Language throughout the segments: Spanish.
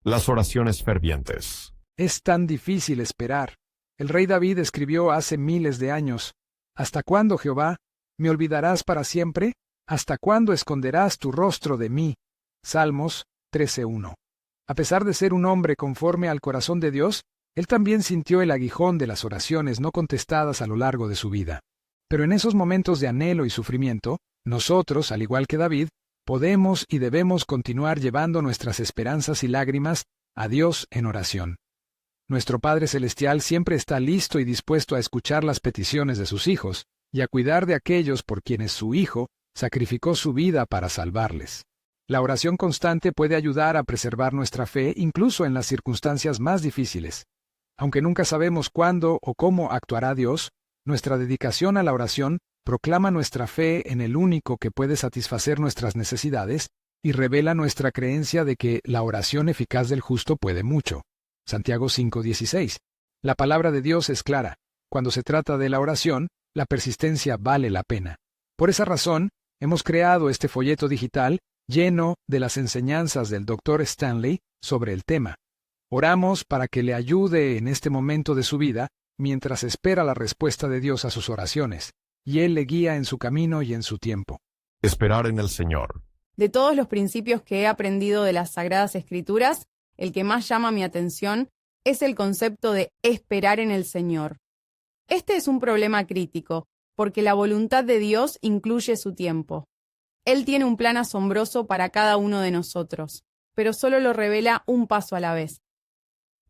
Las oraciones fervientes. Es tan difícil esperar. El rey David escribió hace miles de años: ¿Hasta cuándo, Jehová? ¿Me olvidarás para siempre? ¿Hasta cuándo esconderás tu rostro de mí? Salmos 13:1. A pesar de ser un hombre conforme al corazón de Dios, él también sintió el aguijón de las oraciones no contestadas a lo largo de su vida. Pero en esos momentos de anhelo y sufrimiento, nosotros, al igual que David, podemos y debemos continuar llevando nuestras esperanzas y lágrimas a Dios en oración. Nuestro Padre Celestial siempre está listo y dispuesto a escuchar las peticiones de sus hijos y a cuidar de aquellos por quienes su Hijo sacrificó su vida para salvarles. La oración constante puede ayudar a preservar nuestra fe incluso en las circunstancias más difíciles. Aunque nunca sabemos cuándo o cómo actuará Dios, nuestra dedicación a la oración proclama nuestra fe en el único que puede satisfacer nuestras necesidades y revela nuestra creencia de que la oración eficaz del justo puede mucho. Santiago 5:16. La palabra de Dios es clara. Cuando se trata de la oración, la persistencia vale la pena. Por esa razón, hemos creado este folleto digital lleno de las enseñanzas del Dr. Stanley sobre el tema. Oramos para que le ayude en este momento de su vida mientras espera la respuesta de Dios a sus oraciones, y Él le guía en su camino y en su tiempo. Esperar en el Señor. De todos los principios que he aprendido de las Sagradas Escrituras, el que más llama mi atención es el concepto de esperar en el Señor. Este es un problema crítico, porque la voluntad de Dios incluye su tiempo. Él tiene un plan asombroso para cada uno de nosotros, pero solo lo revela un paso a la vez.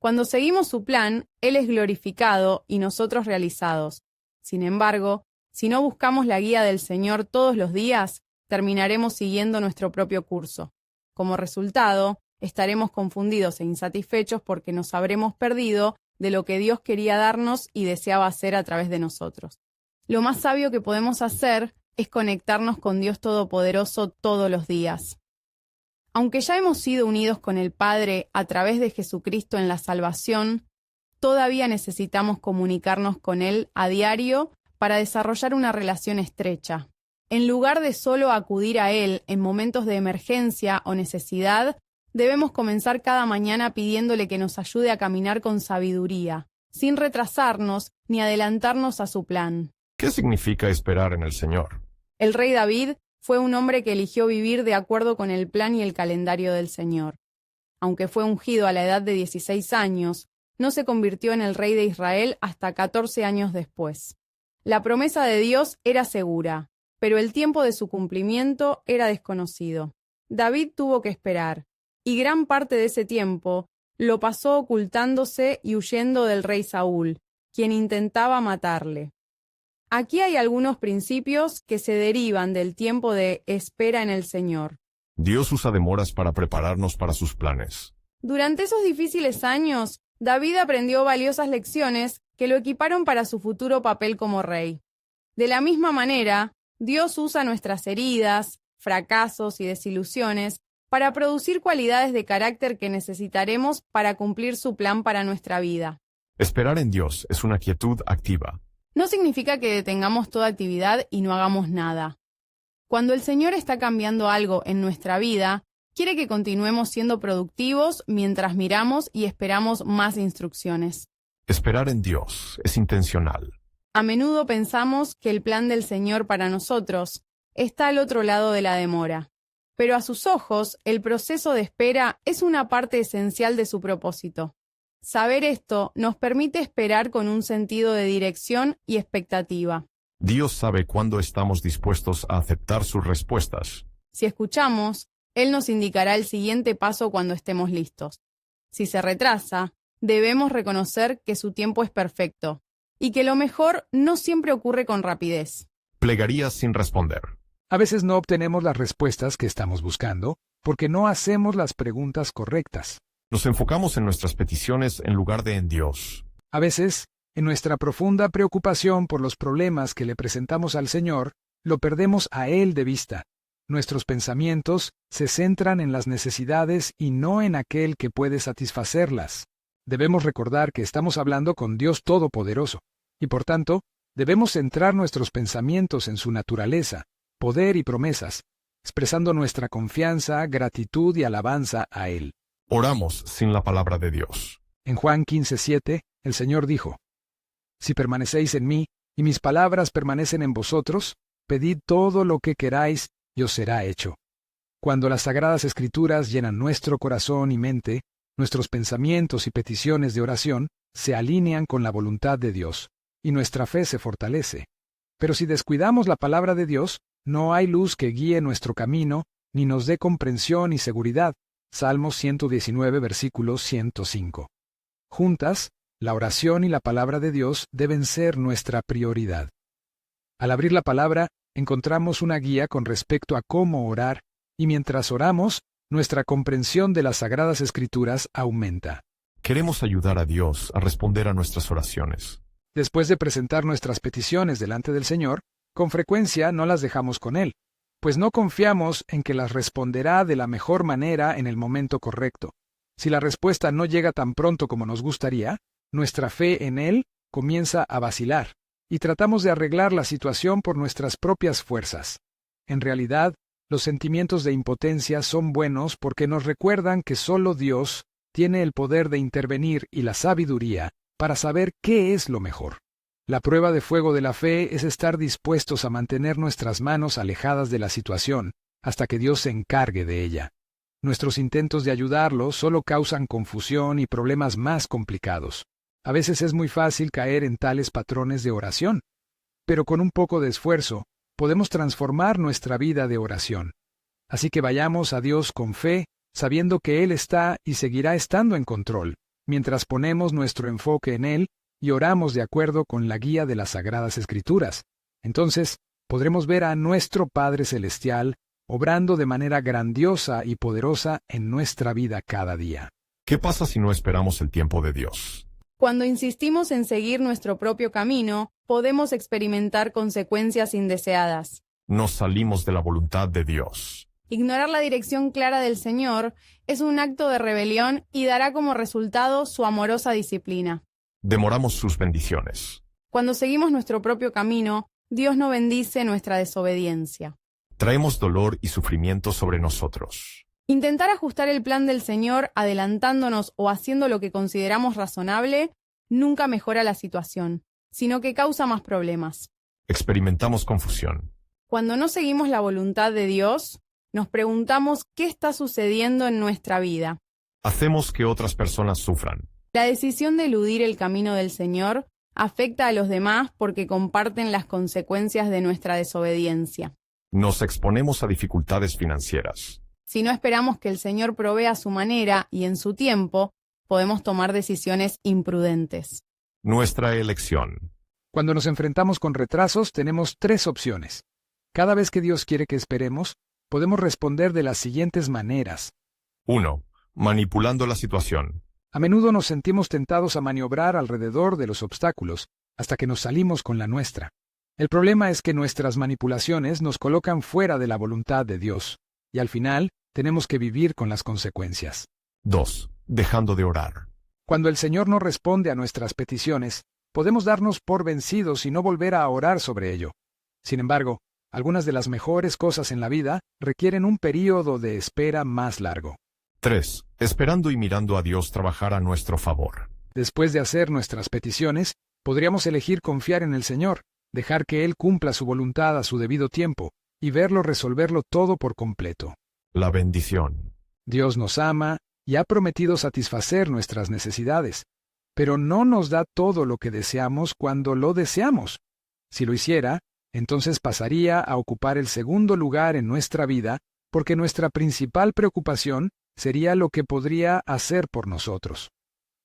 Cuando seguimos su plan, Él es glorificado y nosotros realizados. Sin embargo, si no buscamos la guía del Señor todos los días, terminaremos siguiendo nuestro propio curso. Como resultado, estaremos confundidos e insatisfechos porque nos habremos perdido de lo que Dios quería darnos y deseaba hacer a través de nosotros. Lo más sabio que podemos hacer es conectarnos con Dios Todopoderoso todos los días. Aunque ya hemos sido unidos con el Padre a través de Jesucristo en la salvación, todavía necesitamos comunicarnos con Él a diario para desarrollar una relación estrecha. En lugar de solo acudir a Él en momentos de emergencia o necesidad, debemos comenzar cada mañana pidiéndole que nos ayude a caminar con sabiduría, sin retrasarnos ni adelantarnos a su plan. ¿Qué significa esperar en el Señor? El rey David fue un hombre que eligió vivir de acuerdo con el plan y el calendario del Señor. Aunque fue ungido a la edad de 16 años, no se convirtió en el rey de Israel hasta 14 años después. La promesa de Dios era segura, pero el tiempo de su cumplimiento era desconocido. David tuvo que esperar, y gran parte de ese tiempo lo pasó ocultándose y huyendo del rey Saúl, quien intentaba matarle. Aquí hay algunos principios que se derivan del tiempo de espera en el Señor. Dios usa demoras para prepararnos para sus planes. Durante esos difíciles años, David aprendió valiosas lecciones que lo equiparon para su futuro papel como rey. De la misma manera, Dios usa nuestras heridas, fracasos y desilusiones para producir cualidades de carácter que necesitaremos para cumplir su plan para nuestra vida. Esperar en Dios es una quietud activa. No significa que detengamos toda actividad y no hagamos nada. Cuando el Señor está cambiando algo en nuestra vida, quiere que continuemos siendo productivos mientras miramos y esperamos más instrucciones. Esperar en Dios es intencional. A menudo pensamos que el plan del Señor para nosotros está al otro lado de la demora, pero a sus ojos el proceso de espera es una parte esencial de su propósito. Saber esto nos permite esperar con un sentido de dirección y expectativa. Dios sabe cuándo estamos dispuestos a aceptar sus respuestas. Si escuchamos, Él nos indicará el siguiente paso cuando estemos listos. Si se retrasa, debemos reconocer que su tiempo es perfecto y que lo mejor no siempre ocurre con rapidez. Plegarías sin responder. A veces no obtenemos las respuestas que estamos buscando porque no hacemos las preguntas correctas. Nos enfocamos en nuestras peticiones en lugar de en Dios. A veces, en nuestra profunda preocupación por los problemas que le presentamos al Señor, lo perdemos a Él de vista. Nuestros pensamientos se centran en las necesidades y no en aquel que puede satisfacerlas. Debemos recordar que estamos hablando con Dios Todopoderoso, y por tanto, debemos centrar nuestros pensamientos en su naturaleza, poder y promesas, expresando nuestra confianza, gratitud y alabanza a Él. Oramos sin la palabra de Dios. En Juan 15:7, el Señor dijo: Si permanecéis en mí, y mis palabras permanecen en vosotros, pedid todo lo que queráis, y os será hecho. Cuando las Sagradas Escrituras llenan nuestro corazón y mente, nuestros pensamientos y peticiones de oración se alinean con la voluntad de Dios, y nuestra fe se fortalece. Pero si descuidamos la palabra de Dios, no hay luz que guíe nuestro camino, ni nos dé comprensión y seguridad. Salmos 119, versículo 105. Juntas, la oración y la palabra de Dios deben ser nuestra prioridad. Al abrir la palabra, encontramos una guía con respecto a cómo orar, y mientras oramos, nuestra comprensión de las Sagradas Escrituras aumenta. Queremos ayudar a Dios a responder a nuestras oraciones. Después de presentar nuestras peticiones delante del Señor, con frecuencia no las dejamos con Él, pues no confiamos en que las responderá de la mejor manera en el momento correcto. Si la respuesta no llega tan pronto como nos gustaría, nuestra fe en Él comienza a vacilar, y tratamos de arreglar la situación por nuestras propias fuerzas. En realidad, los sentimientos de impotencia son buenos porque nos recuerdan que solo Dios tiene el poder de intervenir y la sabiduría para saber qué es lo mejor. La prueba de fuego de la fe es estar dispuestos a mantener nuestras manos alejadas de la situación hasta que Dios se encargue de ella. Nuestros intentos de ayudarlo solo causan confusión y problemas más complicados. A veces es muy fácil caer en tales patrones de oración, pero con un poco de esfuerzo podemos transformar nuestra vida de oración. Así que vayamos a Dios con fe, sabiendo que Él está y seguirá estando en control, mientras ponemos nuestro enfoque en Él y oramos de acuerdo con la guía de las Sagradas Escrituras. Entonces, podremos ver a nuestro Padre Celestial obrando de manera grandiosa y poderosa en nuestra vida cada día. ¿Qué pasa si no esperamos el tiempo de Dios? Cuando insistimos en seguir nuestro propio camino, podemos experimentar consecuencias indeseadas. Nos salimos de la voluntad de Dios. Ignorar la dirección clara del Señor es un acto de rebelión y dará como resultado su amorosa disciplina. Demoramos sus bendiciones. Cuando seguimos nuestro propio camino, Dios no bendice nuestra desobediencia. Traemos dolor y sufrimiento sobre nosotros. Intentar ajustar el plan del Señor adelantándonos o haciendo lo que consideramos razonable nunca mejora la situación, sino que causa más problemas. Experimentamos confusión. Cuando no seguimos la voluntad de Dios, nos preguntamos qué está sucediendo en nuestra vida. Hacemos que otras personas sufran. La decisión de eludir el camino del Señor afecta a los demás porque comparten las consecuencias de nuestra desobediencia. Nos exponemos a dificultades financieras. Si no esperamos que el Señor provea a su manera y en su tiempo, podemos tomar decisiones imprudentes. Nuestra elección. Cuando nos enfrentamos con retrasos, tenemos 3 opciones. Cada vez que Dios quiere que esperemos, podemos responder de las siguientes maneras. 1. Manipulando la situación. A menudo nos sentimos tentados a maniobrar alrededor de los obstáculos, hasta que nos salimos con la nuestra. El problema es que nuestras manipulaciones nos colocan fuera de la voluntad de Dios, y al final tenemos que vivir con las consecuencias. 2. Dejando de orar. Cuando el Señor no responde a nuestras peticiones, podemos darnos por vencidos y no volver a orar sobre ello. Sin embargo, algunas de las mejores cosas en la vida requieren un período de espera más largo. 3. Esperando y mirando a Dios trabajar a nuestro favor. Después de hacer nuestras peticiones, podríamos elegir confiar en el Señor, dejar que Él cumpla su voluntad a su debido tiempo, y verlo resolverlo todo por completo. La bendición. Dios nos ama y ha prometido satisfacer nuestras necesidades, pero no nos da todo lo que deseamos cuando lo deseamos. Si lo hiciera, entonces pasaría a ocupar el segundo lugar en nuestra vida, porque nuestra principal preocupación sería lo que podría hacer por nosotros.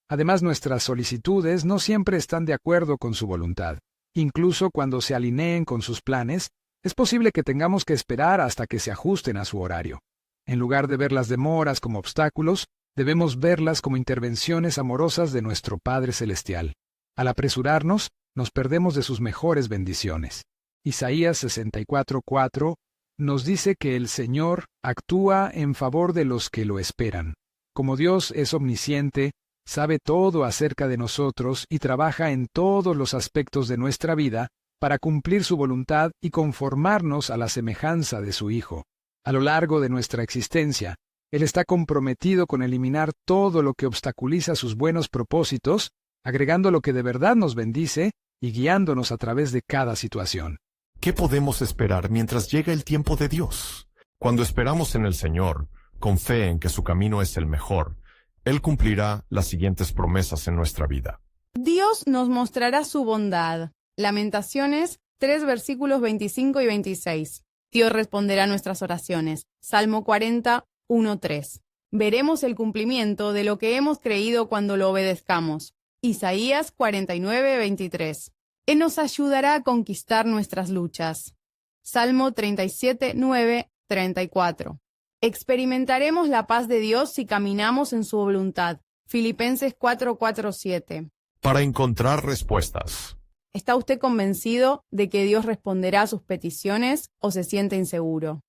Además, nuestras solicitudes no siempre están de acuerdo con su voluntad. Incluso cuando se alineen con sus planes, es posible que tengamos que esperar hasta que se ajusten a su horario. En lugar de ver las demoras como obstáculos, debemos verlas como intervenciones amorosas de nuestro Padre Celestial. Al apresurarnos, nos perdemos de sus mejores bendiciones. Isaías 64:4 nos dice que el Señor actúa en favor de los que lo esperan. Como Dios es omnisciente, sabe todo acerca de nosotros y trabaja en todos los aspectos de nuestra vida para cumplir su voluntad y conformarnos a la semejanza de su Hijo. A lo largo de nuestra existencia, Él está comprometido con eliminar todo lo que obstaculiza sus buenos propósitos, agregando lo que de verdad nos bendice y guiándonos a través de cada situación. ¿Qué podemos esperar mientras llega el tiempo de Dios? Cuando esperamos en el Señor, con fe en que su camino es el mejor, Él cumplirá las siguientes promesas en nuestra vida. Dios nos mostrará su bondad. Lamentaciones 3 versículos 25 y 26. Dios responderá nuestras oraciones. Salmo 40, 1-3. Veremos el cumplimiento de lo que hemos creído cuando lo obedezcamos. Isaías 49, 23. Él nos ayudará a conquistar nuestras luchas. Salmo 37, 9, 34. Experimentaremos la paz de Dios si caminamos en su voluntad. Filipenses 4, 4, 7. Para encontrar respuestas. ¿Está usted convencido de que Dios responderá a sus peticiones o se siente inseguro?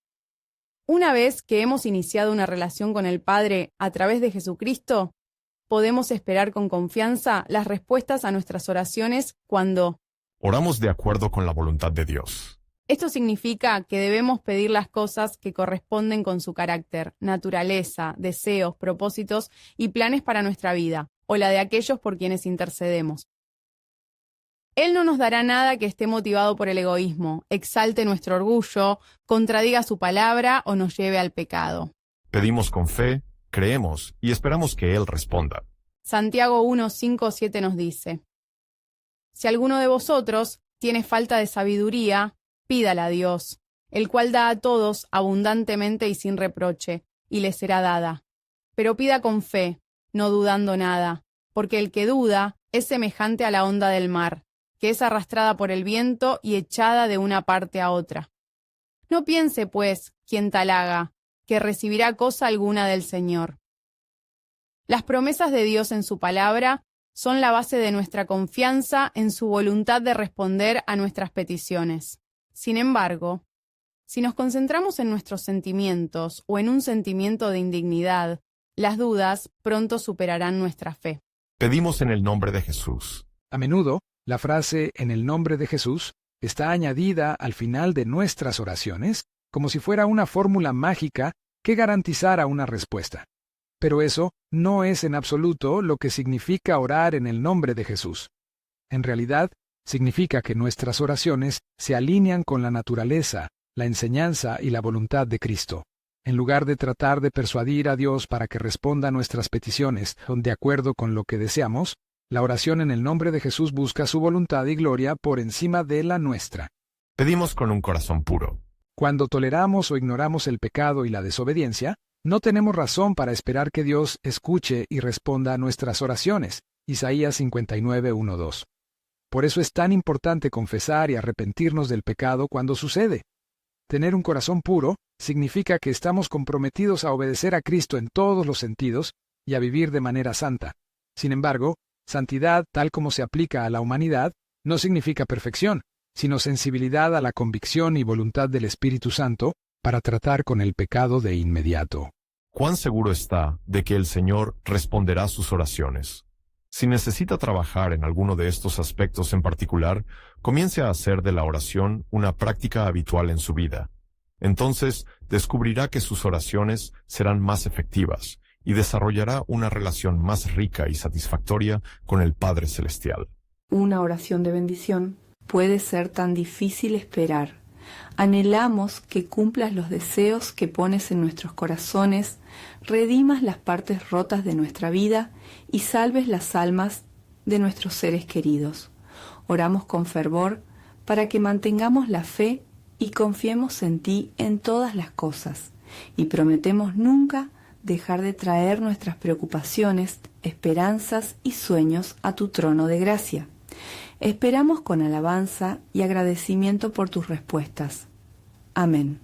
Una vez que hemos iniciado una relación con el Padre a través de Jesucristo, podemos esperar con confianza las respuestas a nuestras oraciones cuando oramos de acuerdo con la voluntad de Dios. Esto significa que debemos pedir las cosas que corresponden con su carácter, naturaleza, deseos, propósitos y planes para nuestra vida, o la de aquellos por quienes intercedemos. Él no nos dará nada que esté motivado por el egoísmo, exalte nuestro orgullo, contradiga su palabra o nos lleve al pecado. Pedimos con fe, creemos y esperamos que Él responda. Santiago 1, 5, 7 nos dice: Si alguno de vosotros tiene falta de sabiduría, pídala a Dios, el cual da a todos abundantemente y sin reproche, y le será dada. Pero pida con fe, no dudando nada, porque el que duda es semejante a la onda del mar, que es arrastrada por el viento y echada de una parte a otra. No piense, pues, quien tal haga, que recibirá cosa alguna del Señor. Las promesas de Dios en su palabra son la base de nuestra confianza en su voluntad de responder a nuestras peticiones. Sin embargo, si nos concentramos en nuestros sentimientos o en un sentimiento de indignidad, las dudas pronto superarán nuestra fe. Pedimos en el nombre de Jesús. A menudo, la frase "en el nombre de Jesús" está añadida al final de nuestras oraciones, como si fuera una fórmula mágica que garantizara una respuesta. Pero eso no es en absoluto lo que significa orar en el nombre de Jesús. En realidad, significa que nuestras oraciones se alinean con la naturaleza, la enseñanza y la voluntad de Cristo. En lugar de tratar de persuadir a Dios para que responda a nuestras peticiones de acuerdo con lo que deseamos, la oración en el nombre de Jesús busca su voluntad y gloria por encima de la nuestra. Pedimos con un corazón puro. Cuando toleramos o ignoramos el pecado y la desobediencia, no tenemos razón para esperar que Dios escuche y responda a nuestras oraciones. Isaías 59, 1-2. Por eso es tan importante confesar y arrepentirnos del pecado cuando sucede. Tener un corazón puro significa que estamos comprometidos a obedecer a Cristo en todos los sentidos y a vivir de manera santa. Sin embargo, santidad, tal como se aplica a la humanidad, no significa perfección, sino sensibilidad a la convicción y voluntad del Espíritu Santo para tratar con el pecado de inmediato. ¿Cuán seguro está de que el Señor responderá sus oraciones? Si necesita trabajar en alguno de estos aspectos en particular, comience a hacer de la oración una práctica habitual en su vida. Entonces, descubrirá que sus oraciones serán más efectivas y desarrollará una relación más rica y satisfactoria con el Padre Celestial. Una oración de bendición puede ser tan difícil esperar. Anhelamos que cumplas los deseos que pones en nuestros corazones, redimas las partes rotas de nuestra vida y salves las almas de nuestros seres queridos. Oramos con fervor para que mantengamos la fe y confiemos en ti en todas las cosas, y prometemos nunca dejar de traer nuestras preocupaciones, esperanzas y sueños a tu trono de gracia. Esperamos con alabanza y agradecimiento por tus respuestas. Amén.